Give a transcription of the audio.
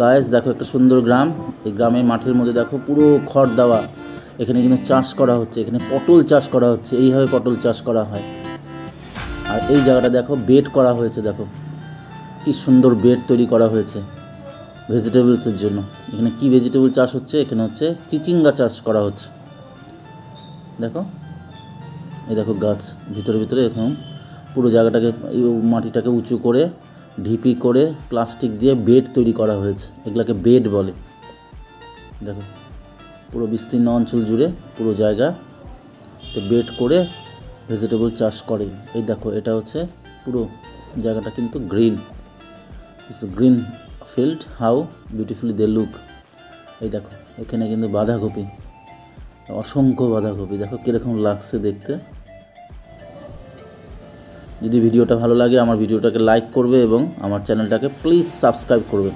Guys দেখো একটা সুন্দর গ্রাম। এই গ্রামের মাঠের মধ্যে দেখো পুরো খড় দেওয়া। এখানে কিন্তু চাষ করা হচ্ছে, এখানে পটল চাষ করা হচ্ছে। এইভাবে পটল চাষ করা হয়। আর এই জায়গাটা দেখো বেড করা হয়েছে, দেখো কি সুন্দর বেড তৈরি করা হয়েছে ভেজিটেবলসের জন্য। এখানে কি ভেজিটেবল চাষ হচ্ছে? এখানে হচ্ছে চিচিঙ্গা চাষ করা হচ্ছে। দেখো এই দেখো গাছ ভিতরে ভিতরে এরকম পুরো জায়গাটাকে মাটিটাকে উঁচু করে ঢিপি করে প্লাস্টিক দিয়ে বেড তৈরি করা হয়েছে। এগুলোকে বেড বলে। দেখো পুরো বিস্তীর্ণ অঞ্চল জুড়ে পুরো জায়গা তো বেড করে ভেজিটেবল চাষ করে। এই দেখো এটা হচ্ছে পুরো জায়গাটা কিন্তু green, green field. How beautifully they look. এই দেখো এখানে কিন্তু বাঁধাকপি, অসংখ্য বাঁধাকপি। দেখো কীরকম লাগছে দেখতে। যদি ভিডিওটা ভালো লাগে আমার ভিডিওটাকে লাইক করবে এবং আমার চ্যানেলটাকে প্লিজ সাবস্ক্রাইব করবে।